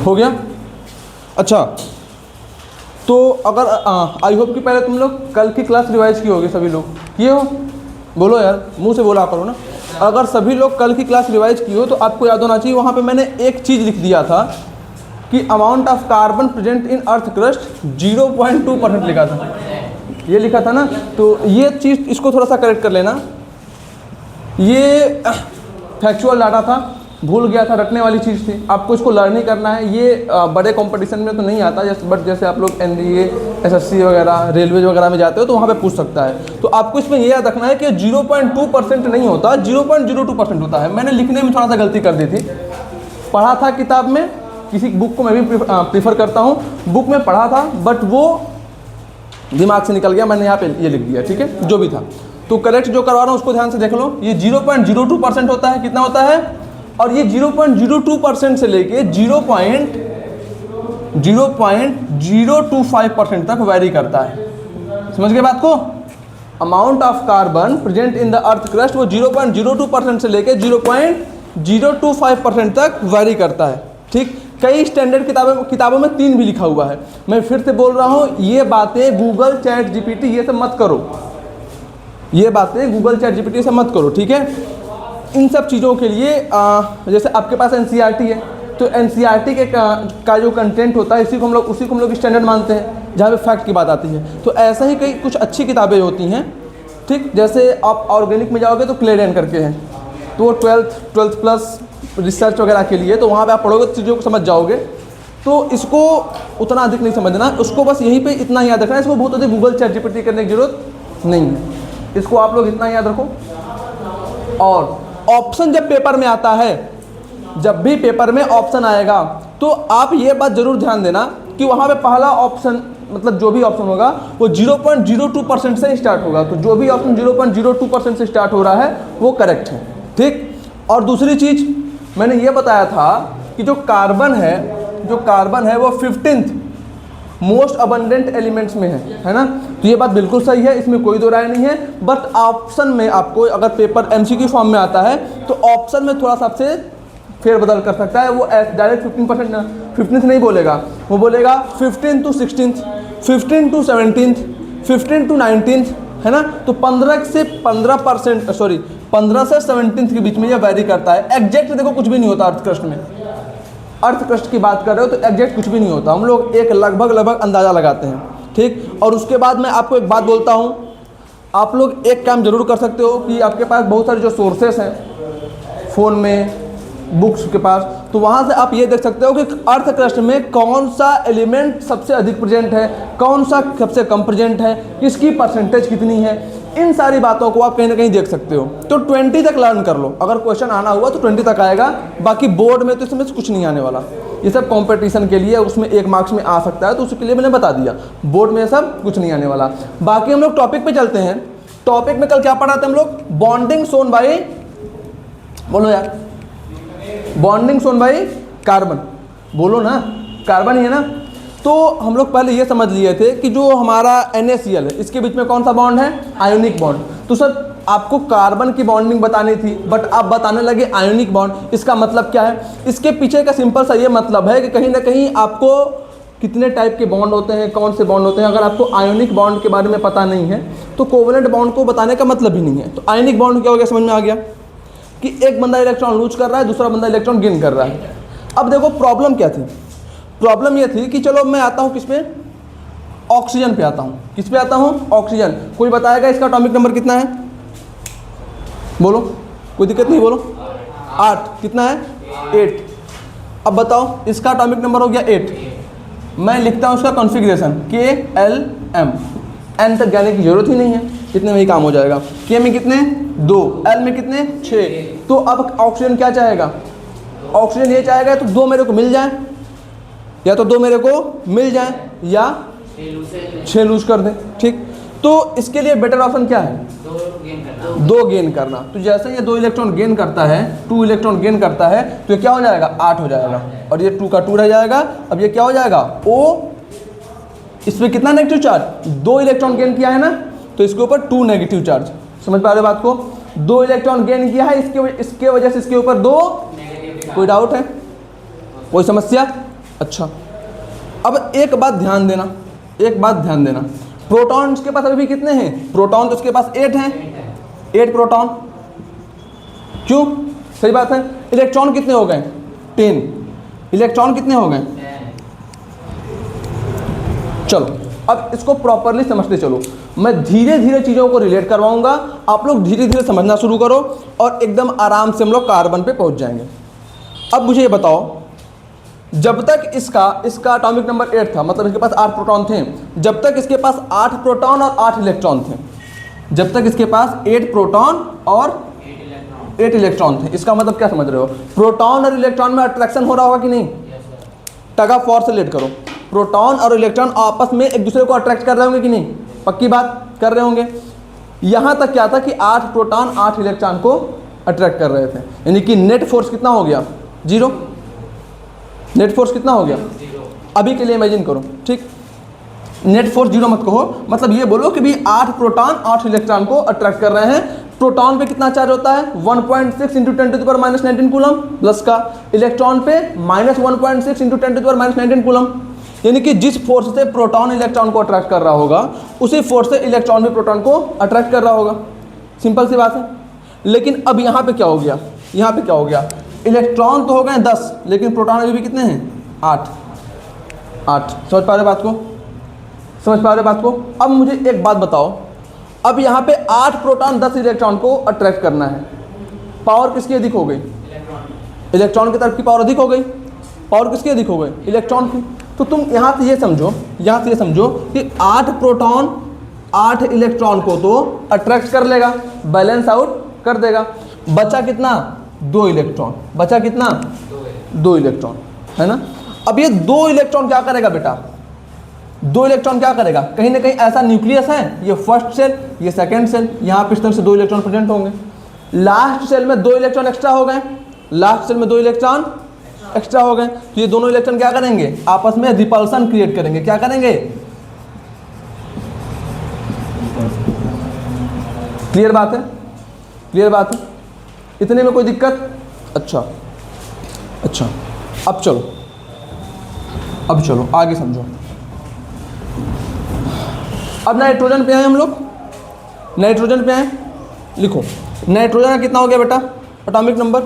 हो गया। अच्छा, तो अगर आई होप कि पहले तुम लोग कल की क्लास रिवाइज की होगी, सभी लोग किए हो? बोलो यार, मुंह से बोला करो ना। अगर सभी लोग कल की क्लास रिवाइज की हो तो आपको याद होना चाहिए, वहाँ पे मैंने एक चीज़ लिख दिया था कि amount of carbon present in earth crust 0.2% लिखा था, ये लिखा था ना। तो ये चीज़, इसको थोड़ा सा करेक्ट कर लेना। ये फैक्चुअल डाटा था, भूल गया था, रटने वाली चीज़ थी। आपको इसको लर्न ही करना है। ये बड़े कंपटीशन में तो नहीं आता, बट जैसे आप लोग NDA, SSC वगैरह, रेलवे वगैरह में जाते हो तो वहाँ पे पूछ सकता है। तो आपको इसमें ये याद रखना है कि 0.2% नहीं होता, 0.02% होता है। मैंने लिखने में थोड़ा सा गलती कर दी थी, पढ़ा था किताब में, किसी बुक को मैं भी प्रीफर करता हूँ, बुक में पढ़ा था बट वो दिमाग से निकल गया, मैंने यहाँ पे ये लिख दिया, ठीक है, जो भी था। तो करेक्ट जो करवा रहा हूँ उसको ध्यान से देख लो। ये 0.02% होता है, कितना होता है? और ये 0.02% से लेके 0.025% तक वेरी करता है। समझ गए बात को? Amount of carbon present in the earth crust वो 0.02% से लेके 0.025% तक वेरी करता है, ठीक। कई स्टैंडर्ड किताबों में 3 भी लिखा हुआ है। मैं फिर से बोल रहा हूँ, ये बातें गूगल चैट GPT ये सब मत करो, ये बातें गूगल चैट GPT से मत करो, ठीक है। इन सब चीज़ों के लिए जैसे आपके पास NCERT है, तो NCERT के का जो कंटेंट होता है उसी को हम लोग स्टैंडर्ड मानते हैं, जहाँ पे फैक्ट की बात आती है। तो ऐसा ही कई कुछ अच्छी किताबें होती हैं, ठीक। जैसे आप ऑर्गेनिक में जाओगे तो क्लेडेन करके हैं, तो वो 12th प्लस रिसर्च वगैरह के लिए, तो वहाँ पे आप पढ़ोगे तो चीज़ों को समझ जाओगे। तो इसको उतना अधिक नहीं समझना, उसको बस यहीं पे इतना याद रखना है। इसको बहुत अधिक गूगल चैट GPT करने की जरूरत नहीं है, इसको आप लोग इतना याद रखो। और ऑप्शन जब पेपर में आता है, जब भी पेपर में ऑप्शन आएगा तो आप ये बात जरूर ध्यान देना कि वहाँ पे पहला ऑप्शन, मतलब जो भी ऑप्शन होगा वो 0.02% से स्टार्ट होगा। तो जो भी ऑप्शन 0.02% से स्टार्ट हो रहा है वो करेक्ट है, ठीक। और दूसरी चीज़ मैंने ये बताया था कि जो कार्बन है वो 15th मोस्ट अबंडेंट एलिमेंट्स में है ना। तो ये बात बिल्कुल सही है, इसमें कोई दो राय नहीं है। बट ऑप्शन में आपको अगर पेपर MCQ फॉर्म में आता है तो ऑप्शन में थोड़ा सा आपसे फेरबदल कर सकता है। वो डायरेक्ट 15% नहीं बोलेगा, वो बोलेगा 15 to 16th, 15 to 17th, 15 to 19th, है ना। तो 15 से 17th के बीच में ये वैरी करता है। एग्जैक्ट देखो कुछ भी नहीं होता अर्थ क्रस्ट में, अर्थ क्रस्ट की बात कर रहे हो तो एग्जैक्ट कुछ भी नहीं होता, हम लोग एक लगभग अंदाज़ा लगाते हैं, ठीक। और उसके बाद मैं आपको एक बात बोलता हूँ, आप लोग एक काम जरूर कर सकते हो कि आपके पास बहुत सारे जो सोर्सेस हैं फ़ोन में, बुक्स के पास, तो वहाँ से आप ये देख सकते हो कि अर्थ क्रस्ट में कौन सा एलिमेंट सबसे अधिक प्रेजेंट है, कौन सा सबसे कम प्रेजेंट है, किसकी परसेंटेज कितनी है। इन सारी बातों को आप कहीं ना कहीं देख सकते हो। तो 20 तक लर्न कर लो, अगर क्वेश्चन आना हुआ तो 20 तक आएगा, बाकी बोर्ड में तो इसमें से कुछ नहीं आने वाला। ये सब कंपटीशन के लिए, उसमें 1 मार्क्स में आ सकता है, तो उसके लिए मैंने बता दिया। बोर्ड में सब कुछ नहीं आने वाला। बाकी हम लोग टॉपिक पे चलते हैं। टॉपिक में कल क्या पढ़ा था हम लोग? बॉन्डिंग शोन बाय, बोलो यार, बॉन्डिंग शोन बाय कार्बन, बोलो ना, कार्बन ही है ना। तो हम लोग पहले ये समझ लिए थे कि जो हमारा NaCl है इसके बीच में कौन सा बॉन्ड है? Ionic bond. तो सर आपको कार्बन की बॉन्डिंग बतानी थी बट आप बताने लगे आयोनिक बॉन्ड। इसका मतलब क्या है? इसके पीछे का सिंपल सा ये मतलब है कि कहीं ना कहीं आपको कितने टाइप के बॉन्ड होते हैं, कौन से बॉन्ड होते हैं, अगर आपको आयोनिक बॉन्ड के बारे में पता नहीं है तो कोवेलेंट बॉन्ड को बताने का मतलब ही नहीं है। तो आयोनिक बॉन्ड क्या हो गया, समझ में आ गया कि एक बंदा इलेक्ट्रॉन लूज कर रहा है, दूसरा बंदा इलेक्ट्रॉन गेन कर रहा है। अब देखो प्रॉब्लम क्या थी, प्रॉब्लम ये थी कि चलो मैं आता हूँ किस पे, ऑक्सीजन पे आता हूँ। किस पे आता हूँ? ऑक्सीजन। कोई बताएगा इसका एटॉमिक नंबर कितना है? बोलो, कोई दिक्कत नहीं, बोलो। 8। कितना है? 8। अब बताओ इसका एटॉमिक नंबर हो गया 8। मैं लिखता हूँ उसका कॉन्फ़िगरेशन KLM। N तक जाने की जरूरत ही नहीं है, इतने में ही काम हो जाएगा। K में कितने? 2। L में कितने? 6। तो अब ऑक्सीजन क्या चाहेगा? ऑक्सीजन ये चाहेगा तो 2 मेरे को मिल जाए, या तो 2 मेरे को मिल जाए या 6 लूज कर दें, ठीक। तो इसके लिए बेटर ऑप्शन क्या है? 2 गेन करना। तो जैसे ये 2 इलेक्ट्रॉन गेन करता है, 2 इलेक्ट्रॉन गेन करता है, तो ये क्या हो जाएगा? 8 हो जाएगा, और ये 2 का 2 रह जाएगा। अब ये क्या हो जाएगा? O। इसमें कितना नेगेटिव चार्ज? 2 इलेक्ट्रॉन गेन किया है ना, तो इसके ऊपर 2 नेगेटिव चार्ज। समझ पा रहे हो बात को? 2 इलेक्ट्रॉन गेन किया है, इसके वजह से इसके ऊपर 2। कोई डाउट है? कोई समस्या? अच्छा, अब एक बात ध्यान देना, एक बात ध्यान देना, प्रोटॉन्स के पास अभी भी कितने हैं? प्रोटॉन तो उसके पास 8 हैं, 8 प्रोटॉन। क्यों? सही बात है। इलेक्ट्रॉन कितने हो गए? 10। इलेक्ट्रॉन कितने हो गए? चलो अब इसको प्रॉपरली समझते चलो। मैं धीरे धीरे चीज़ों को रिलेट करवाऊंगा, आप लोग धीरे धीरे समझना शुरू करो और एकदम आराम से हम लोग कार्बन पे पहुंच जाएंगे। अब मुझे ये बताओ, जब तक इसका एटॉमिक नंबर 8 था, मतलब इसके पास 8 प्रोटॉन थे, जब तक इसके पास 8 प्रोटॉन और 8 इलेक्ट्रॉन थे, जब तक इसके पास 8 प्रोटॉन और 8 इलेक्ट्रॉन थे, इसका मतलब क्या समझ रहे हो? प्रोटॉन और इलेक्ट्रॉन में अट्रैक्शन हो रहा होगा कि नहीं? टग ऑफ वॉर से रिलेट करो, प्रोटॉन और इलेक्ट्रॉन आपस में एक दूसरे को अट्रैक्ट कर रहे होंगे कि नहीं? पक्की बात कर रहे होंगे। यहाँ तक क्या था कि 8 प्रोटॉन 8 इलेक्ट्रॉन को अट्रैक्ट कर रहे थे, यानी कि नेट फोर्स कितना हो गया? 0। नेट फोर्स कितना हो गया? अभी के लिए इमेजिन करो, ठीक। नेट फोर्स 0 मत कहो, मतलब ये बोलो कि भी 8 प्रोटॉन 8 इलेक्ट्रॉन को अट्रैक्ट कर रहे हैं। प्रोटॉन पे कितना चार्ज होता है? 1.6 × 10⁻⁻19 कूलम, प्लस का इलेक्ट्रॉन पे -1.6 × 10⁻⁻19 कूलम। यानी कि जिस फोर्स से प्रोटॉन इलेक्ट्रॉन को अट्रैक्ट कर रहा होगा, उसी फोर्स से इलेक्ट्रॉन भी प्रोटॉन को अट्रैक्ट कर रहा होगा। सिंपल सी बात है। लेकिन अब यहाँ पे क्या हो गया? यहाँ पे क्या हो गया? इलेक्ट्रॉन तो हो गए 10, लेकिन प्रोटॉन अभी भी कितने हैं? 8। समझ पा रहे बात को? समझ पा रहे बात को? अब मुझे एक बात बताओ, अब यहाँ पे 8 प्रोटॉन 10 इलेक्ट्रॉन को अट्रैक्ट करना है, पावर किसकी अधिक हो गई? इलेक्ट्रॉन की तरफ की पावर अधिक हो गई। पावर किसकी अधिक हो गई? इलेक्ट्रॉन की। तो तुम यहाँ से ये समझो, यहाँ से ये समझो कि 8 प्रोटॉन 8 इलेक्ट्रॉन को तो अट्रैक्ट कर लेगा, बैलेंस आउट कर देगा। बचा कितना? 2 इलेक्ट्रॉन। बचा कितना? 2 इलेक्ट्रॉन, है ना। अब ये 2 इलेक्ट्रॉन क्या करेगा बेटा? 2 इलेक्ट्रॉन क्या करेगा? कहीं ना कहीं ऐसा न्यूक्लियस है, ये फर्स्ट सेल, ये सेकंड सेल, यहाँ पे इस तरह से 2 इलेक्ट्रॉन प्रेजेंट होंगे। लास्ट सेल में 2 इलेक्ट्रॉन एक्स्ट्रा हो गए, लास्ट सेल में 2 इलेक्ट्रॉन एक्स्ट्रा हो गए। तो ये दोनों इलेक्ट्रॉन क्या करेंगे? आपस में रिपल्सन क्रिएट करेंगे। क्या करेंगे? क्लियर बात है? क्लियर बात है? इतने में कोई दिक्कत? अच्छा, अब चलो आगे समझो। अब नाइट्रोजन पे हैं हम लोग, नाइट्रोजन पे हैं। लिखो, नाइट्रोजन का कितना हो गया बेटा? एटॉमिक नंबर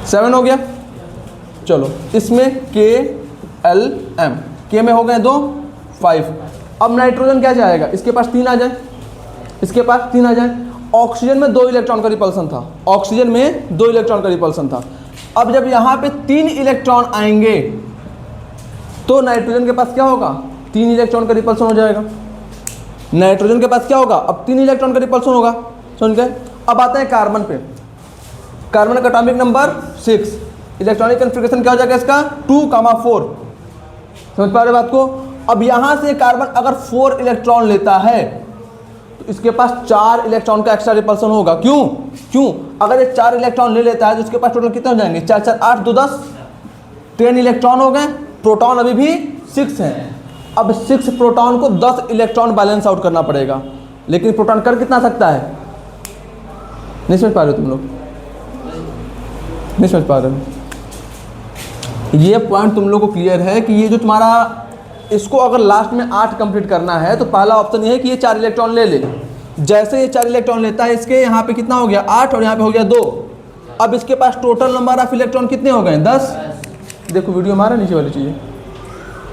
7 हो गया। चलो इसमें KLM, के में हो गए 2, 5। अब नाइट्रोजन क्या जाएगा? इसके पास 3 आ जाए, इसके पास 3 आ जाए। ऑक्सीजन में 2 इलेक्ट्रॉन का रिपल्सन था, ऑक्सीजन में 2 इलेक्ट्रॉन का रिपल्सन था। अब जब यहाँ पे 3 इलेक्ट्रॉन आएंगे तो नाइट्रोजन के पास क्या होगा? 3 इलेक्ट्रॉन का रिपल्सन हो जाएगा। नाइट्रोजन के पास क्या होगा? अब 3 इलेक्ट्रॉन का रिपल्सन होगा। सुन के अब आते हैं कार्बन पे। कार्बन का एटॉमिक नंबर 6, इलेक्ट्रॉनिक कॉन्फ़िगरेशन क्या हो जाएगा इसका? 2,4। समझ पा रहे बात को? अब यहाँ से कार्बन अगर 4 इलेक्ट्रॉन लेता है तो इसके पास 4 इलेक्ट्रॉन का एक्स्ट्रा रिपल्सन होगा। क्यों? अगर ये 4 इलेक्ट्रॉन ले लेता है तो उसके पास टोटल कितने हो जाएंगे? 4 4 8 2 10, 10 इलेक्ट्रॉन हो गए। प्रोटॉन अभी भी 6 हैं। अब 6 प्रोटॉन को 10 इलेक्ट्रॉन बैलेंस आउट करना पड़ेगा, लेकिन प्रोटॉन कर कितना सकता है? नहीं समझ पा रहे हो तुम लोग? नहीं समझ पा रहे हो? ये पॉइंट तुम लोग को क्लियर है कि ये जो तुम्हारा, इसको अगर लास्ट में 8 कंप्लीट करना है तो पहला ऑप्शन ये है कि ये 4 इलेक्ट्रॉन ले ले। जैसे ये 4 इलेक्ट्रॉन लेता है, इसके यहाँ पे कितना हो गया? 8 और यहाँ पे हो गया 2। अब इसके पास टोटल नंबर ऑफ इलेक्ट्रॉन कितने हो गए? 10। देखो वीडियो हमारा नीचे वाली चीज़,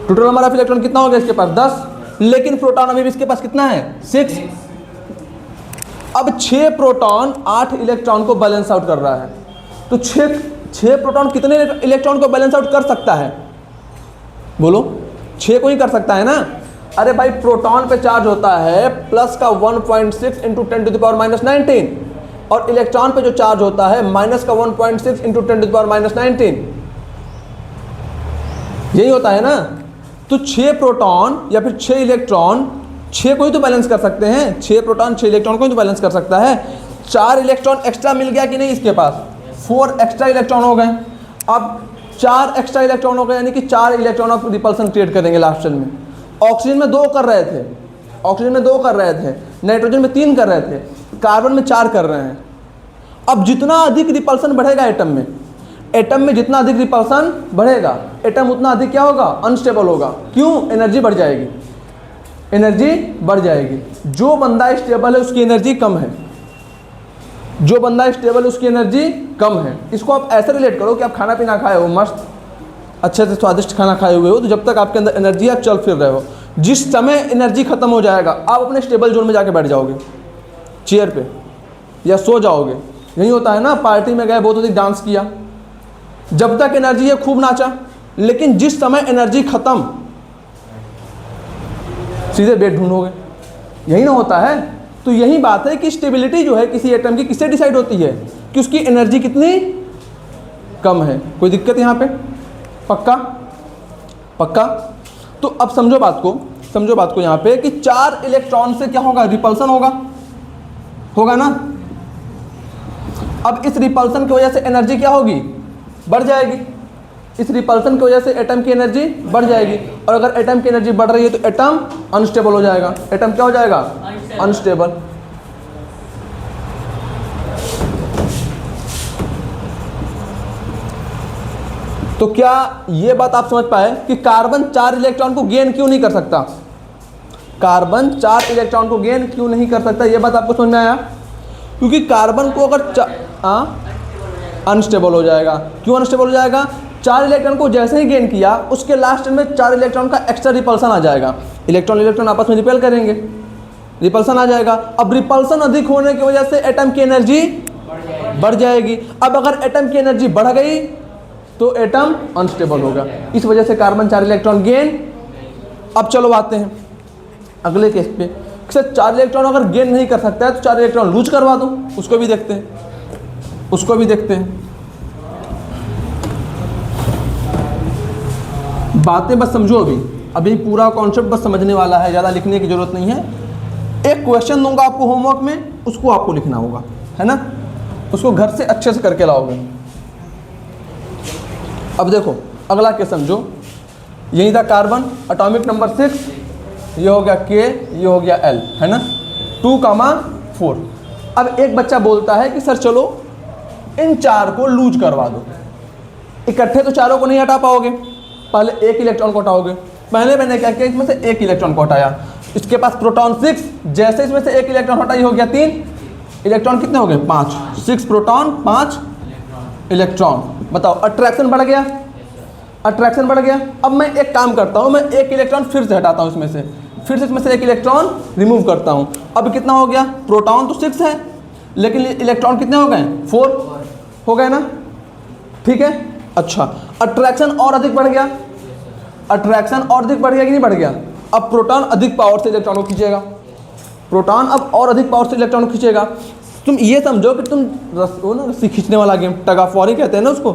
टोटल नंबर ऑफ इलेक्ट्रॉन कितना हो गया इसके पास? 10। लेकिन प्रोटॉन अभी भी इसके पास कितना है? 6। अब 6 प्रोटॉन 8 इलेक्ट्रॉन को बैलेंस आउट कर रहा है। तो 6 प्रोटॉन कितने इलेक्ट्रॉन को बैलेंस आउट कर सकता है? बोलो, 6 को ही कर सकता है ना। अरे भाई, प्रोटॉन पे चार्ज होता है प्लस का 1.6 × 10⁻⁻19 और इलेक्ट्रॉन पे जो चार्ज होता है माइनस का 1.6 × 10⁻⁻19। यही होता है ना। तो 6 प्रोटॉन या फिर 6 इलेक्ट्रॉन 6 को ही तो बैलेंस कर सकते हैं। 6 प्रोटॉन 6 इलेक्ट्रॉन को ही तो बैलेंस कर सकता है। 4 इलेक्ट्रॉन एक्स्ट्रा मिल गया कि नहीं इसके पास? 4 एक्स्ट्रा इलेक्ट्रॉन हो गए। अब 4 एक्स्ट्रा इलेक्ट्रॉन हो गए, यानी कि 4 इलेक्ट्रॉन ऑफ रिपल्सन क्रिएट करेंगे लास्ट सेल में। ऑक्सीजन में 2 कर रहे थे, नाइट्रोजन में 3 कर रहे थे, कार्बन में 4 कर रहे हैं। अब जितना अधिक रिपल्सन बढ़ेगा एटम में जितना अधिक रिपल्सन बढ़ेगा, एटम उतना अधिक क्या होगा, अनस्टेबल होगा। क्यों? एनर्जी बढ़ जाएगी, एनर्जी बढ़ जाएगी। जो बंदा स्टेबल है उसकी एनर्जी कम है, जो बंदा स्टेबल है उसकी एनर्जी कम है। इसको आप ऐसे रिलेट करो कि आप खाना पीना खाए हो, मस्त अच्छे से स्वादिष्ट खाना खाए हुए हो, तो जब तक आपके अंदर एनर्जी है आप चल फिर रहे हो, जिस समय एनर्जी खत्म हो जाएगा आप अपने स्टेबल जोन में जाके बैठ जाओगे चेयर पे या सो जाओगे। यही होता है ना, पार्टी में गए, बहुत अधिक डांस किया, जब तक एनर्जी है खूब नाचा, लेकिन जिस समय एनर्जी खत्म सीधे बेड ढूंढोगे। यही ना होता है। तो यही बात है कि स्टेबिलिटी जो है किसी एटम की किससे डिसाइड होती है, कि उसकी एनर्जी कितनी कम है। कोई दिक्कत यहाँ पे? पक्का? पक्का? तो अब समझो बात को, समझो बात को यहाँ पे कि 4 इलेक्ट्रॉन से क्या होगा, रिपल्सन होगा, होगा ना। अब इस रिपल्सन की वजह से एनर्जी क्या होगी, बढ़ जाएगी। इस रिपल्सन की वजह से एटम की एनर्जी बढ़ जाएगी, और अगर एटम की एनर्जी बढ़ रही है तो एटम अनस्टेबल हो जाएगा। एटम क्या हो जाएगा, अनस्टेबल। तो क्या ये बात आप समझ पाए कि कार्बन 4 इलेक्ट्रॉन को गेन क्यों नहीं कर सकता? कार्बन 4 इलेक्ट्रॉन को गेन क्यों नहीं कर सकता, ये बात आपको समझ में आया? क्योंकि कार्बन को अगर अनस्टेबल हो जाएगा। क्यों अनस्टेबल हो जाएगा? 4 इलेक्ट्रॉन को जैसे ही गेन किया उसके लास्ट में 4 इलेक्ट्रॉन का एक्स्ट्रा रिपल्सन आ जाएगा। इलेक्ट्रॉन इलेक्ट्रॉन आपस में रिपेल करेंगे, रिपल्सन आ जाएगा। अब रिपल्सन अधिक होने की वजह से एटम की एनर्जी बढ़ जाएगी। अब अगर एटम की एनर्जी बढ़ गई तो एटम अनस्टेबल होगा। इस वजह से कार्बन 4 इलेक्ट्रॉन गेन। अब चलो आते हैं अगले केस पे। सर 4 इलेक्ट्रॉन अगर गेन नहीं कर सकता है तो 4 इलेक्ट्रॉन लूज करवा दो, उसको भी देखते हैं, उसको भी देखते हैं। बातें बस समझो, अभी पूरा कॉन्सेप्ट बस समझने वाला है, ज़्यादा लिखने की जरूरत नहीं है। एक क्वेश्चन दूंगा आपको होमवर्क में, उसको आपको लिखना होगा, है ना। उसको घर से अच्छे से करके लाओगे। अब देखो अगला केस समझो। यही था कार्बन, एटॉमिक नंबर 6, ये हो गया K, ये हो गया L, है ना, 2,4। अब एक बच्चा बोलता है कि सर चलो इन 4 को लूज करवा दो। इकट्ठे तो चारों को नहीं हटा पाओगे, पहले एक इलेक्ट्रॉन को हटाओगे। पहले मैंने क्या किया, इसमें से एक इलेक्ट्रॉन को हटाया। इसके पास प्रोटॉन 6, जैसे इसमें से एक इलेक्ट्रॉन हटा, ये हो गया 3 इलेक्ट्रॉन, कितने हो गए 5, 6 प्रोटॉन 5 इलेक्ट्रॉन। बताओ अट्रैक्शन बढ़ गया, अट्रैक्शन बढ़ गया। अब मैं एक काम करता हूँ, मैं एक इलेक्ट्रॉन फिर से हटाता हूँ इसमें से, फिर से इसमें से एक इलेक्ट्रॉन रिमूव करता हूँ। अब कितना हो गया, प्रोटॉन तो 6 है लेकिन इलेक्ट्रॉन कितने हो गए, 4 हो गए ना, ठीक है। अच्छा, अट्रैक्शन और अधिक बढ़ गया, अट्रैक्शन और अधिक बढ़ गया कि नहीं बढ़ गया। अब प्रोटॉन अधिक पावर से इलेक्ट्रॉन को खींचेगा, प्रोटॉन अब और अधिक पावर से इलेक्ट्रॉन को खींचेगा। तुम ये समझो कि तुम वो ना रस्सी खींचने वाला गेम, टग ऑफ वॉर ही कहते हैं ना उसको,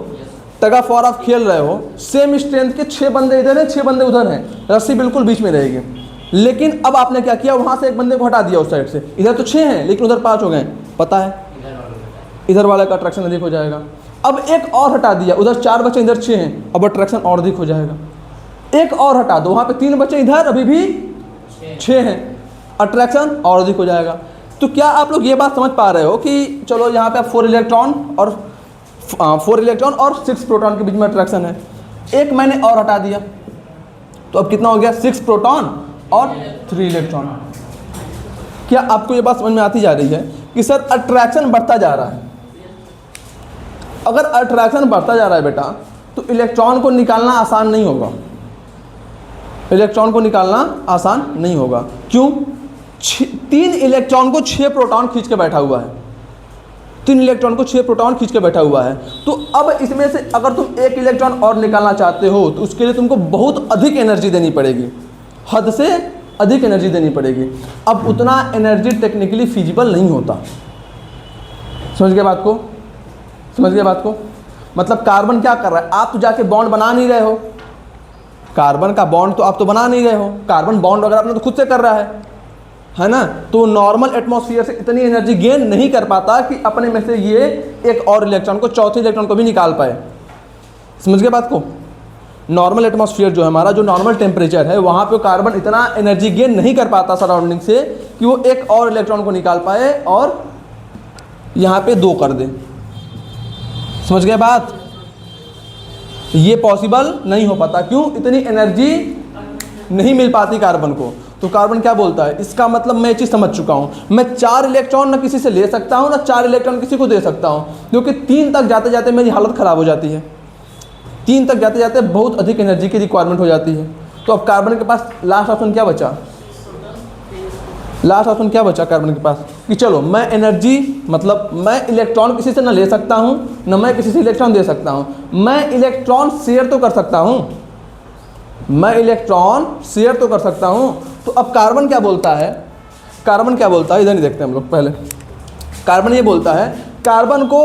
टग ऑफ वॉर आप खेल रहे हो, सेम स्ट्रेंथ के 6 बंदे इधर हैं 6 बंदे उधर हैं, रस्सी बिल्कुल बीच में रहेगी। लेकिन अब आपने क्या किया, वहाँ से एक बंदे को हटा दिया उस साइड से, इधर तो 6 हैं लेकिन उधर 5 हो गए, पता है इधर वाले का अट्रैक्शन अधिक हो जाएगा। अब एक और हटा दिया, उधर 4 बचे इधर 6 हैं, अब अट्रैक्शन और अधिक हो जाएगा। एक और हटा दो, वहाँ पे 3 बचे इधर अभी भी 6 हैं, अट्रैक्शन और अधिक हो जाएगा। तो क्या आप लोग ये बात समझ पा रहे हो कि चलो यहाँ पे 4 इलेक्ट्रॉन और 6 प्रोटॉन के बीच में अट्रैक्शन है, एक मैंने और हटा दिया तो अब कितना हो गया, 6 प्रोटॉन और 3 इलेक्ट्रॉन। क्या आपको ये बात समझ में आती जा रही है कि सर अट्रैक्शन बढ़ता जा रहा है। अगर अट्रैक्शन बढ़ता जा रहा है बेटा तो इलेक्ट्रॉन को निकालना आसान नहीं होगा, इलेक्ट्रॉन को निकालना आसान नहीं होगा। क्यों? 3 इलेक्ट्रॉन को 6 प्रोटॉन खींच के बैठा हुआ है, 3 इलेक्ट्रॉन को 6 प्रोटॉन खींच के बैठा हुआ है। तो अब इसमें से अगर तुम एक इलेक्ट्रॉन और निकालना चाहते हो तो उसके लिए तुमको बहुत अधिक एनर्जी देनी पड़ेगी, हद से अधिक एनर्जी देनी पड़ेगी। अब उतना एनर्जी टेक्निकली फिजिबल नहीं होता। समझ गए बात को, समझ गए बात को। मतलब कार्बन क्या कर रहा है, आप तो जाके बॉन्ड बना नहीं रहे हो, कार्बन का बॉन्ड तो आप तो बना नहीं रहे हो, कार्बन बॉन्ड वगैरह अपने तो खुद से कर रहा है ना। तो नॉर्मल एटमॉस्फेयर से इतनी एनर्जी गेन नहीं कर पाता कि अपने में से ये एक और इलेक्ट्रॉन को, चौथे इलेक्ट्रॉन को भी निकाल पाए। समझ गए बात को। नॉर्मल एटमॉस्फेयर जो है हमारा, जो नॉर्मल टेम्परेचर है, वहाँ पे कार्बन इतना एनर्जी गेन नहीं कर पाता सराउंडिंग से कि वो एक और इलेक्ट्रॉन को निकाल पाए और यहाँ पे 2 कर दे। समझ गए बात। ये पॉसिबल नहीं हो पाता। क्यों? इतनी एनर्जी नहीं मिल पाती कार्बन को। तो कार्बन क्या बोलता है, इसका मतलब मैं ये चीज़ समझ चुका हूँ, मैं 4 इलेक्ट्रॉन ना किसी से ले सकता हूँ ना 4 इलेक्ट्रॉन किसी को दे सकता हूँ, क्योंकि 3 तक जाते जाते मेरी हालत ख़राब हो जाती है। 3 तक जाते जाते बहुत अधिक एनर्जी की रिक्वायरमेंट हो जाती है। तो अब कार्बन के पास लास्ट ऑप्शन क्या बचा? लास्ट ऑप्शन क्या बचा कार्बन के पास कि चलो मैं एनर्जी, मतलब मैं इलेक्ट्रॉन किसी से ना ले सकता हूँ ना मैं किसी से इलेक्ट्रॉन दे सकता हूँ, मैं इलेक्ट्रॉन शेयर तो कर सकता हूँ, मैं इलेक्ट्रॉन शेयर तो कर सकता हूँ। तो अब कार्बन क्या बोलता है, कार्बन क्या बोलता है, इधर नहीं देखते हम लोग पहले। कार्बन ये बोलता है, कार्बन को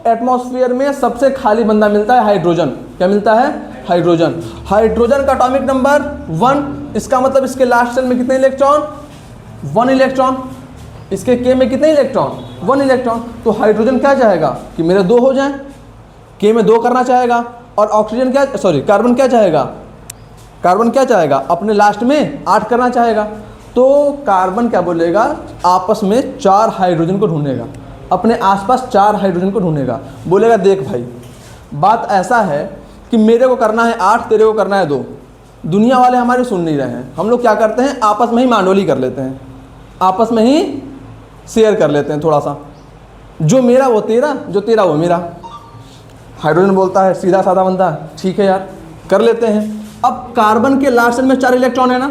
एटमॉस्फेयर में सबसे खाली बंदा मिलता है हाइड्रोजन। क्या मिलता है? हाइड्रोजन। हाइड्रोजन का एटॉमिक नंबर 1, इसका मतलब इसके लास्ट शेल में कितने इलेक्ट्रॉन? 1 इलेक्ट्रॉन। इसके के में कितने इलेक्ट्रॉन? 1 इलेक्ट्रॉन। तो हाइड्रोजन क्या चाहेगा कि मेरे 2 हो जाएं, के में 2 करना चाहेगा। और ऑक्सीजन क्या, सॉरी कार्बन क्या चाहेगा, कार्बन क्या चाहेगा, अपने लास्ट में 8 करना चाहेगा। तो कार्बन क्या बोलेगा, आपस में 4 हाइड्रोजन को ढूंढेगा, अपने आसपास 4 हाइड्रोजन को ढूंढेगा। बोलेगा देख भाई बात ऐसा है कि मेरे को करना है 8, तेरे को करना है 2। दुनिया वाले हमारी सुन नहीं रहे हैं, हम लोग क्या करते हैं आपस में ही मांडोली कर लेते हैं, आपस में ही शेयर कर लेते हैं थोड़ा सा, जो मेरा वो तेरा, जो तेरा वो मेरा। हाइड्रोजन बोलता है सीधा साधा बंदा, ठीक है यार कर लेते हैं। अब कार्बन के लास्ट शेल में 4 इलेक्ट्रॉन है ना,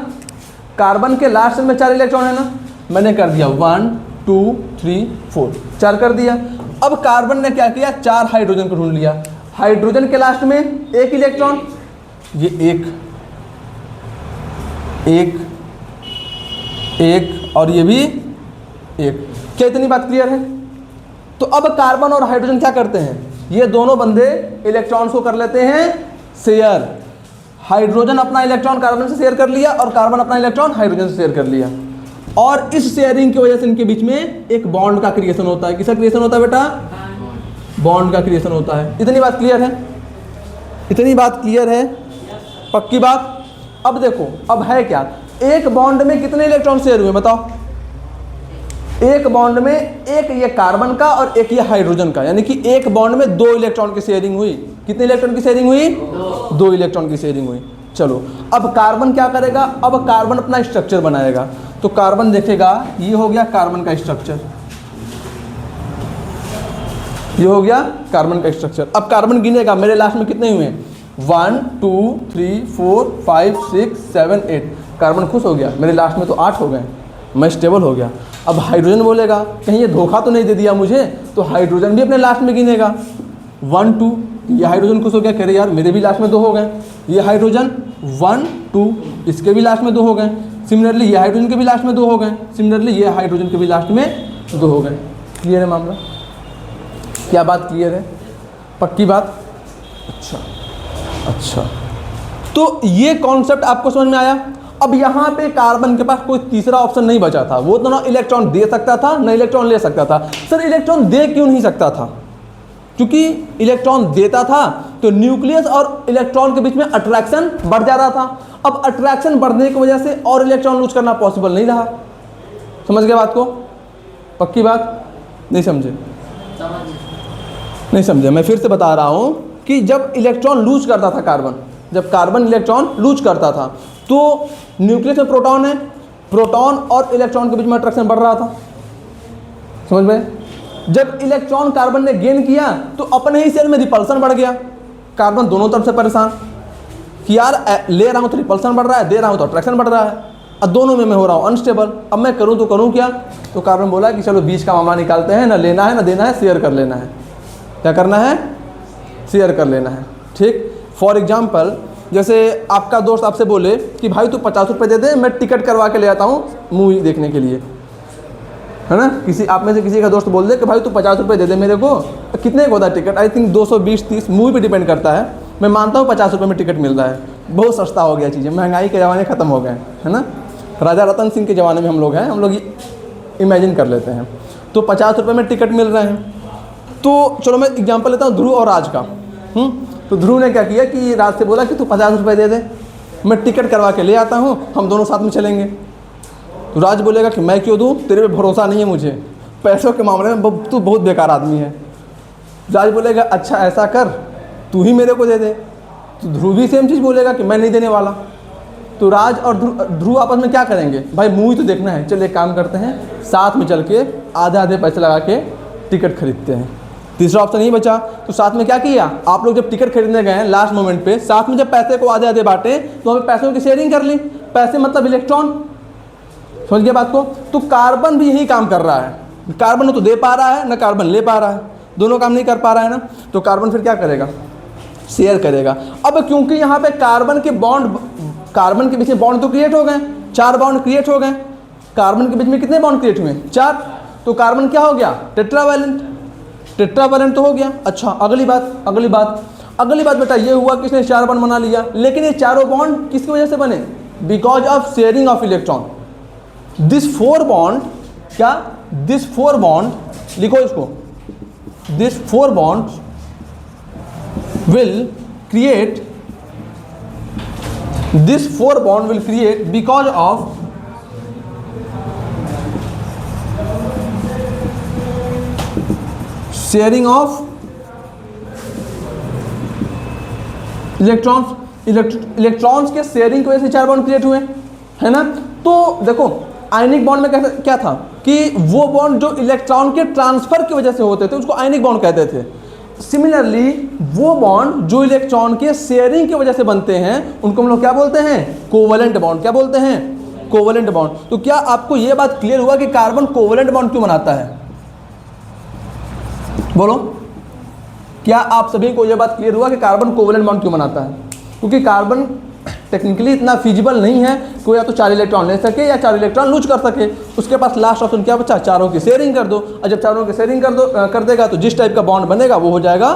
कार्बन के लास्ट शेल में 4 इलेक्ट्रॉन है ना, मैंने कर दिया 1 2 3 4, 4 कर दिया। अब कार्बन ने क्या किया, 4 हाइड्रोजन को ढूंढ लिया। हाइड्रोजन के लास्ट में 1 इलेक्ट्रॉन, ये 1 और ये भी 1। क्या इतनी बात क्लियर है? तो अब कार्बन और हाइड्रोजन क्या करते हैं, ये दोनों बंदे इलेक्ट्रॉन्स को कर लेते हैं शेयर। हाइड्रोजन अपना इलेक्ट्रॉन कार्बन से शेयर कर लिया और कार्बन अपना इलेक्ट्रॉन हाइड्रोजन से शेयर कर लिया, और इस शेयरिंग की वजह से इनके बीच में एक बॉन्ड का क्रिएशन होता है। किसका क्रिएशन होता है बेटा? बॉन्ड का क्रिएशन होता है। इतनी बात क्लियर है? इतनी बात क्लियर है? पक्की बात? अब देखो अब है क्या, एक बॉन्ड में कितने इलेक्ट्रॉन शेयर हुए बताओ? एक बॉन्ड में एक ये कार्बन का और एक ये हाइड्रोजन का, यानी कि एक बॉन्ड में 2 इलेक्ट्रॉन की शेयरिंग हुई। कितने इलेक्ट्रॉन की शेयरिंग हुई? 2 इलेक्ट्रॉन की शेयरिंग हुई। चलो अब कार्बन क्या करेगा, अब कार्बन अपना स्ट्रक्चर बनाएगा। तो कार्बन देखेगा, ये हो गया कार्बन का स्ट्रक्चर, ये हो गया कार्बन का स्ट्रक्चर। अब कार्बन गिनेगा मेरे लास्ट में कितने हुए, 1 2 3 4 5 6 7 8। कार्बन खुश हो गया, मेरे लास्ट में तो 8 हो गए, मैं स्टेबल हो गया। अब हाइड्रोजन बोलेगा कहीं ये धोखा तो नहीं दे दिया मुझे, तो हाइड्रोजन भी अपने लास्ट में गिनेगा 1 2। ये हाइड्रोजन खुश हो गया, कह रहे यार मेरे भी लास्ट में 2 हो गए। ये हाइड्रोजन 1 2, इसके भी लास्ट में 2 हो गए। सिमिलरली ये हाइड्रोजन के भी लास्ट में 2 हो गए। सिमिलरली ये हाइड्रोजन के भी लास्ट में 2 हो गए। क्लियर है मामला? क्या बात क्लियर है? पक्की बात? अच्छा, तो ये कॉन्सेप्ट आपको समझ में आया। अब यहाँ पे कार्बन के पास कोई तीसरा ऑप्शन नहीं बचा था, वो तो ना इलेक्ट्रॉन दे सकता था ना इलेक्ट्रॉन ले सकता था। सर इलेक्ट्रॉन दे क्यों नहीं सकता था? क्योंकि इलेक्ट्रॉन देता था तो न्यूक्लियस और इलेक्ट्रॉन के बीच में अट्रैक्शन बढ़ जाता था। अब अट्रैक्शन बढ़ने की वजह से और इलेक्ट्रॉन लूज करना पॉसिबल नहीं रहा। समझ गए बात को? पक्की बात? नहीं समझे? नहीं समझे? मैं फिर से बता रहा हूँ कि जब इलेक्ट्रॉन लूज करता था कार्बन, जब कार्बन इलेक्ट्रॉन लूज करता था तो न्यूक्लियस में प्रोटॉन है, प्रोटॉन और इलेक्ट्रॉन के बीच में अट्रैक्शन बढ़ रहा था। समझ में? जब इलेक्ट्रॉन कार्बन ने गेन किया तो अपने ही सेल में रिपल्सन बढ़ गया। कार्बन दोनों तरफ से परेशान कि यार ले रहा हूँ तो रिपल्सन बढ़ रहा है, दे रहा हूँ तो अट्रैक्शन बढ़ रहा है, अब दोनों में मैं हो रहा हूँ अनस्टेबल। अब मैं करूँ तो करूँ क्या? तो कार्बन बोला कि चलो बीच का मामला निकालते हैं, ना लेना है ना देना है, शेयर कर लेना है। क्या करना है? शेयर कर लेना है। ठीक, फॉर एग्जाम्पल जैसे आपका दोस्त आपसे बोले कि भाई तू 50 रुपये दे दे, मैं टिकट करवा के ले आता हूँ मूवी देखने के लिए, है ना। किसी आप में से किसी का दोस्त बोल दे कि भाई तू 50 रुपये दे दे मेरे को, कितने का होता है टिकट? आई थिंक 220-30, मूवी पे डिपेंड करता है। मैं मानता हूँ 50 रुपये में टिकट मिल रहा है, बहुत सस्ता हो गया चीज़ें, महंगाई के ज़माने ख़त्म हो गए, है ना। राजा रतन सिंह के ज़माने में हम लोग हैं, हम लोग इमेजिन कर लेते हैं। तो 50 रुपये में टिकट मिल रहे हैं। तो चलो मैं एग्जांपल लेता हूँ ध्रुव और राज का। तो ध्रुव ने क्या किया कि राज से बोला कि तू 50 रुपये दे दे, मैं टिकट करवा के ले आता हूँ, हम दोनों साथ में चलेंगे। तो राज बोलेगा कि मैं क्यों दूँ, तेरे पे भरोसा नहीं है मुझे, पैसों के मामले में तू बहुत बेकार आदमी है। राज बोलेगा अच्छा ऐसा कर, तू ही मेरे को दे दे, तो ध्रुव भी सेम चीज़ बोलेगा कि मैं नहीं देने वाला। तो राज और ध्रुव आपस में क्या करेंगे, भाई मूवी तो देखना है, चलिए काम करते हैं, साथ में चल के आधे आधे पैसे लगा के टिकट खरीदते हैं। तीसरा ऑप्शन नहीं बचा, तो साथ में क्या किया आप लोग, जब टिकट खरीदने गए लास्ट मोमेंट पे, साथ में जब पैसे को आधे आधे बांटे तो हमें पैसों की शेयरिंग कर ली। पैसे मतलब इलेक्ट्रॉन, समझ गए बात को। तो कार्बन भी यही काम कर रहा है, कार्बन तो दे पा रहा है ना कार्बन ले पा रहा है, दोनों काम नहीं कर पा रहा है ना, तो कार्बन फिर क्या करेगा, शेयर करेगा। अब क्योंकि यहाँ पे कार्बन के बॉन्ड, कार्बन के बीच में बॉन्ड तो क्रिएट हो गए, 4 बॉन्ड क्रिएट हो गए। कार्बन के बीच में कितने बॉन्ड क्रिएट हुए, 4। तो कार्बन क्या हो गया, टेट्रावैलेंट, टेट्रावैलेंट तो हो गया। अच्छा अगली बात बेटा ये हुआ कि इसने 4 बॉन्ड बना लिया, लेकिन ये चारों बॉन्ड किसकी वजह से बने, because of sharing of electron. This 4 bond, क्या दिस 4 बॉन्ड, लिखो इसको, this 4 bond will create, this 4 bond will create because of sharing of electrons. Electrons के शेयरिंग की वजह से 4 बॉन्ड क्रिएट हुए, है ना। तो देखो आयनिक बॉन्ड में क्या था कि वो बॉन्ड जो इलेक्ट्रॉन के ट्रांसफर की वजह से होते थे उसको आयनिक बॉन्ड कहते थे। सिमिलरली वो बॉन्ड जो इलेक्ट्रॉन के शेयरिंग की वजह से बनते हैं उनको हम लोग क्या बोलते हैं, कोवलेंट बॉन्ड। क्या बोलते हैं, कोवलेंट बॉन्ड। तो क्या आपको यह बात क्लियर हुआ कि कार्बन कोवलेंट बॉन्ड क्यों बनाता है, बोलो, क्या आप सभी को यह बात क्लियर हुआ कि कार्बन कोवलेंट बॉन्ड क्यों बनाता है। क्योंकि कार्बन टेक्निकली इतना फिजिबल नहीं है कि या तो 4 इलेक्ट्रॉन ले सके या 4 इलेक्ट्रॉन लूज कर सके। उसके पास लास्ट ऑप्शन क्या बचा, चारों की शेयरिंग कर दो। और जब चारों की शेयरिंग कर देगा तो जिस टाइप का बॉन्ड बनेगा वो हो जाएगा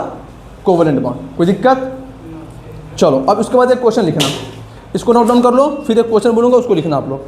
कोवलेंट बॉन्ड। कोई दिक्कत। चलो अब उसके बाद एक क्वेश्चन लिखना, इसको नोट डाउन कर लो, फिर एक क्वेश्चन बोलूँगा उसको लिखना आप लोग।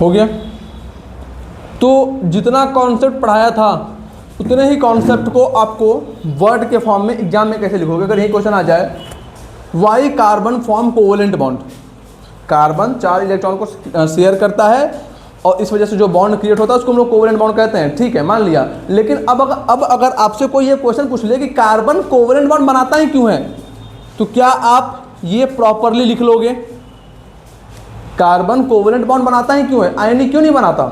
हो गया। तो जितना कॉन्सेप्ट पढ़ाया था उतने ही कॉन्सेप्ट को आपको वर्ड के फॉर्म में एग्जाम में कैसे लिखोगे। अगर यही क्वेश्चन आ जाए, why carbon form covalent bond, carbon 4 electron को शेयर करता है और इस वजह से जो बॉन्ड क्रिएट होता है उसको हम लोग कोवलेंट बॉन्ड कहते हैं। ठीक है, मान लिया। लेकिन अब अगर आपसे कोई ये क्वेश्चन पूछ ले कि कार्बन कोवलेंट बॉन्ड बनाता ही क्यों है, तो क्या आप ये प्रॉपरली लिख लोगे, कार्बन कोवलेंट बॉन्ड बनाता ही क्यों है, आयनिक क्यों नहीं बनाता।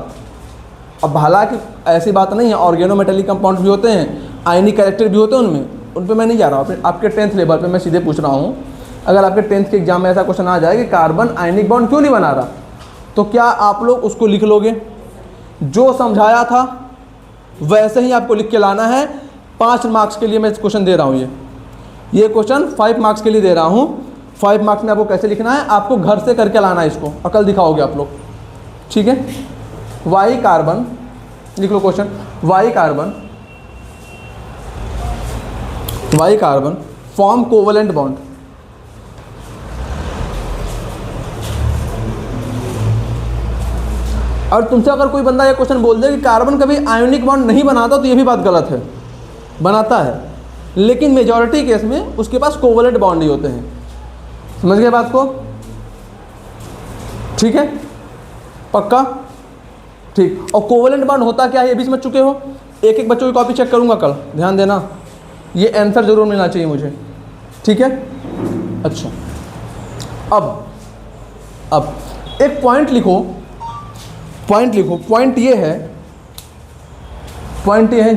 अब हालांकि ऐसी बात नहीं है, ऑर्गेनोमेटेलिक कंपाउंड भी होते हैं, आयनिक कैरेक्टर भी होते हैं उन पे मैं नहीं जा रहा हूँ। आपके 10th लेवल पे मैं सीधे पूछ रहा हूँ, अगर आपके 10th के एग्जाम में ऐसा क्वेश्चन आ जाए कि कार्बन आयनिक बॉन्ड क्यों नहीं बना रहा, तो क्या आप लोग उसको लिख लोगे। जो समझाया था वैसे ही आपको लिख के लाना है। 5 मार्क्स के लिए मैं क्वेश्चन दे रहा हूँ, ये क्वेश्चन 5 मार्क्स के लिए दे रहा हूँ। 5 मार्क्स में आपको कैसे लिखना है, आपको घर से करके लाना है इसको, और कल दिखाओगे आप लोग। ठीक है, वाई कार्बन लिख लो question, why carbon form covalent bond. और तुमसे अगर कोई बंदा ये क्वेश्चन बोल दे कि कार्बन कभी आयोनिक बॉन्ड नहीं बनाता, तो ये भी बात गलत है, बनाता है, लेकिन मेजॉरिटी केस में उसके पास कोवलेंट बॉन्ड ही होते हैं। समझ गए बात को, ठीक है, पक्का, ठीक। और कोवलेंट बॉन्ड होता क्या है ये भी समझ चुके हो। एक बच्चों की कॉपी चेक करूंगा कल, ध्यान देना, ये आंसर जरूर मिलना चाहिए मुझे, ठीक है। अच्छा, अब एक पॉइंट लिखो, पॉइंट ये है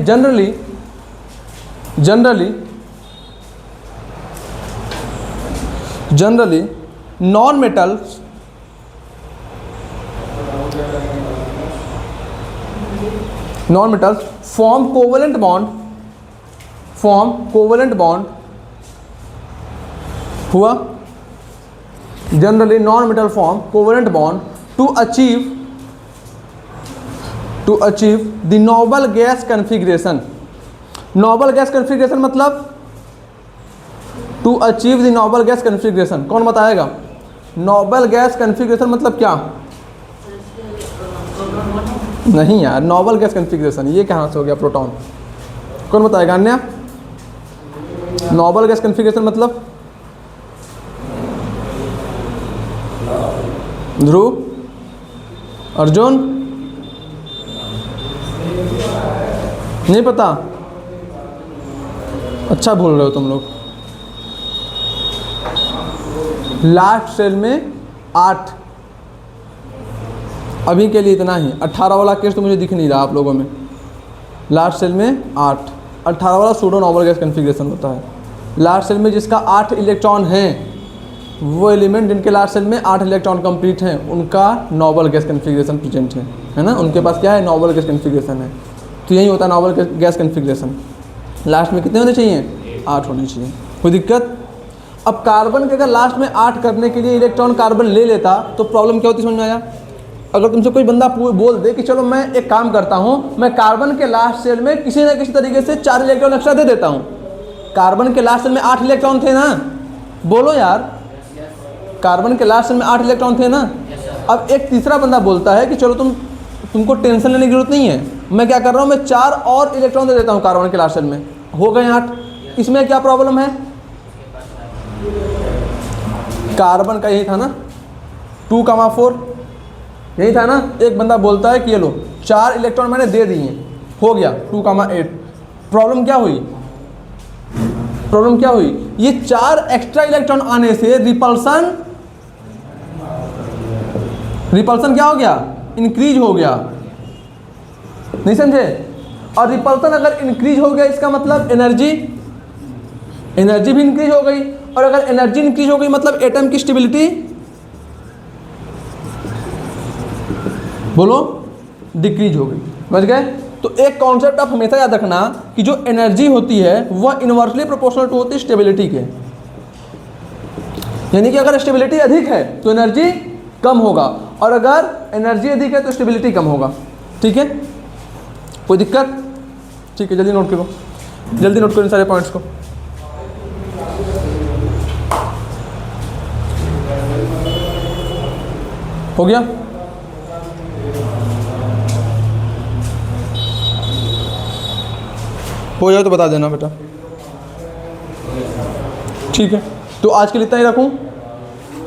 generally non metals form covalent bond हुआ। Generally non metal form covalent bond to to achieve the noble gas configuration. Noble gas configuration मतलब to achieve the noble gas configuration, कौन बताएगा? नोबल गैस कन्फिग्रेशन मतलब क्या? नहीं यार, Nobel gas configuration ये कहाँ से हो गया? प्रोटॉन। कौन बताएगा? अन्य नोबल गैस कन्फिग्रेशन मतलब? ध्रुव, अर्जुन, नहीं पता? अच्छा भूल रहे हो तुम लोग। लास्ट सेल में 8, अभी के लिए इतना ही। 18 वाला केस तो मुझे दिख नहीं रहा आप लोगों में। लास्ट सेल में 8, 18 वाला सूडो नोबल गैस कन्फिग्रेशन होता है। लास्ट सेल में जिसका 8 इलेक्ट्रॉन हैं, वो एलिमेंट जिनके लास्ट सेल में 8 इलेक्ट्रॉन कंप्लीट हैं, उनका नोबल गैस कन्फिग्रेशन प्रेजेंट है ना? उनके पास क्या है? नोबल गैस कन्फिग्रेशन है। तो यही होता है नोबल गैस कन्फिग्रेशन। लास्ट में कितने होने चाहिए? 8 होने चाहिए। कोई दिक्कत? अब कार्बन के अगर लास्ट में 8 करने के लिए इलेक्ट्रॉन कार्बन ले लेता तो प्रॉब्लम क्या होती? समझ में आया? अगर तुमसे कोई बंदा बोल दे कि चलो मैं एक काम करता हूँ, मैं कार्बन के लास्ट सेल में किसी न किसी तरीके से 4 इलेक्ट्रॉन एक्स्ट्रा दे देता हूँ। कार्बन के लास्ट सेल में 8 इलेक्ट्रॉन थे ना? बोलो यार, कार्बन के लास्ट सेल में 8 इलेक्ट्रॉन थे ना? अब एक तीसरा बंदा बोलता है कि चलो तुमको टेंशन लेने की जरूरत नहीं है, मैं क्या कर रहा हूँ, मैं 4 और इलेक्ट्रॉन दे देता हूँ कार्बन के लास्ट सेल में, हो गए 8। इसमें क्या प्रॉब्लम है? कार्बन का यही था ना, 2,4 यही था ना? एक बंदा बोलता है कि ये लो 4 इलेक्ट्रॉन मैंने दे दिए, हो गया 2,8। प्रॉब्लम क्या हुई? प्रॉब्लम क्या हुई? ये 4 एक्स्ट्रा इलेक्ट्रॉन आने से रिपल्सन क्या हो गया? इंक्रीज हो गया। नहीं समझे? और रिपल्सन अगर इंक्रीज हो गया इसका मतलब एनर्जी भी इंक्रीज हो गई, और अगर एनर्जी इंक्रीज हो गई मतलब एटम की स्टेबिलिटी बोलो डिक्रीज हो गई। समझ गए? तो एक कॉन्सेप्ट आप हमेशा याद रखना कि जो एनर्जी होती है वह इनवर्सली प्रोपोर्शनल टू होती है स्टेबिलिटी के। यानी कि अगर स्टेबिलिटी अधिक है तो एनर्जी कम होगा, और अगर एनर्जी अधिक है तो स्टेबिलिटी कम होगा। ठीक है? कोई दिक्कत? ठीक है, जल्दी नोट करो, जल्दी नोट करो इन सारे पॉइंट्स को। हो गया? हो जाए तो बता देना बेटा। ठीक है, तो आज के लिए इतना ही रखूं,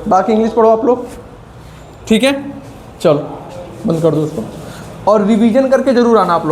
बाकी इंग्लिश पढ़ो आप लोग। ठीक है, चलो बंद कर दो उसको, और रिवीजन करके जरूर आना आप लोग।